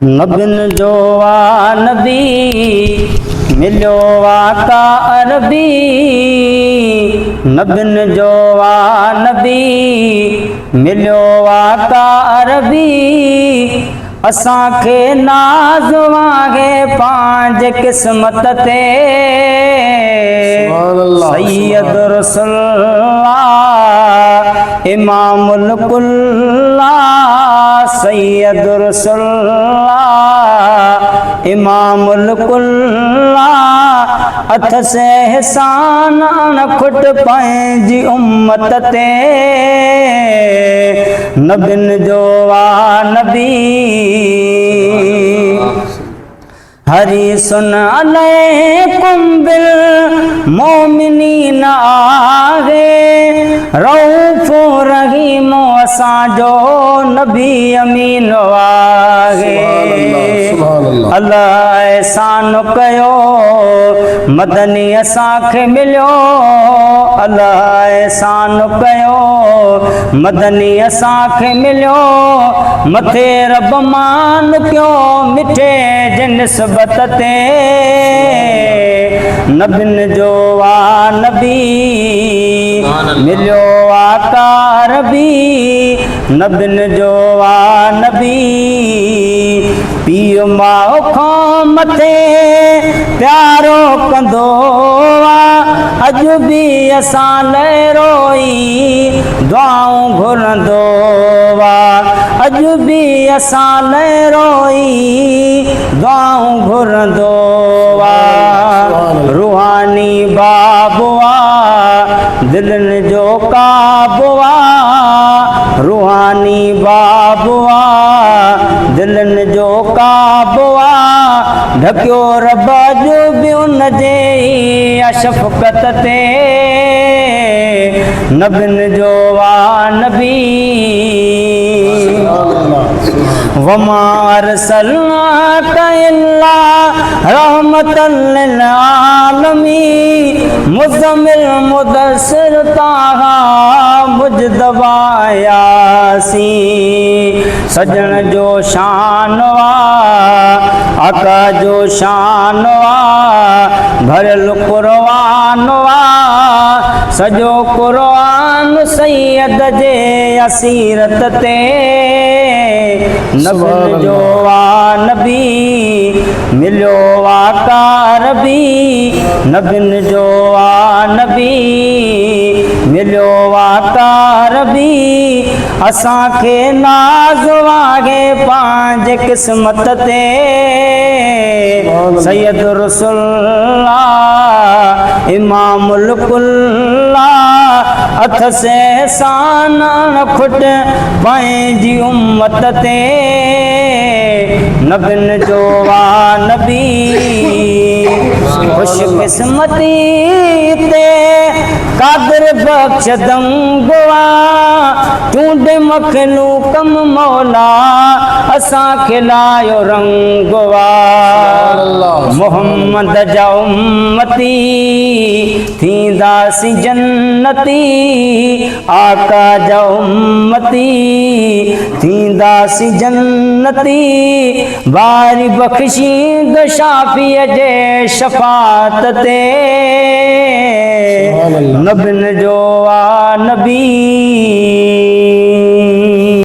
नबिन जो आ नबी मिलो आका अरबी, नबिन जो आ नबी मिलो आका अरबी, असांखे नाज़ वागे पांज किस्मत ते सैयद रसूलुल्लाह इमामुल कुल्ला, सैयद रसूलुल्लाह इमामुल कुल्ला, अथ से एहसान न खुट पंहिंजी उम्मत ते, नबिन जो आ नबी हरी सुन अलैकुम बिल मोमिनीन आहे, रऊफ़ो रहीमो असांजो नबी अमीन आहे। अल्लाह एहसान कयो मदनी असांखे मिलियो, अल्लाह एहसान कयो मदनी असांखे मिलियो, मथे रब मान कयो मिठे जे निस्बत ते, नबिन जो आ नबी मिलियो आका अरबी, नबिन जो आ नबी पीउ माउ खां मथे प्यारो कंदो आ, अॼु बि असां लाइ रोई दुआऊं घुरंदो आ, अॼु बि असां लाइ रोई दुआऊं घुरंदो आ, रूहानी बाबु आ दिलनि जो काबु आ, रूहानी बाबु आ दिलनि जो काबु आ, ढकियो रब जो बि उन जे अशफ़क़त ते, नबिन जो आ नबी वमा अरसलनाका इल्ला रहमतल लिल आलमीन, मुज़म्मिल मुदस्सिर ताहा मुजतबा यासीन, सजण जो शान वा आका जो शान वा, भरियल क़ुरआन वा सॼो क़ुरआन सैयद जे असीरत ते, नबिन जो आ नबी मिलियो आका अरबी, नबिन जो आ नबी मिलियो आका अरबी, असांखे नाज़ वागे पांज किस्मत ते, सैयद रसूलुल्लाह इमामुल कुल्ला, अथ से एहसान न खुट पंहिंजी उम्मत ते, नबिन जो आ नबी खुश किस्मती ते कादिर बख्श दंगवा, चूंडे मखलूकम मौला असांखे लायो रंगवा, मोहम्मद जा उम्मती थींदासीं जन्नती, आका जा उम्मती थींदासीं जन्नती, बारी बख़्शींद शाफ़ीअ जे शफ़ाअत ते, नबिन जो आ नबी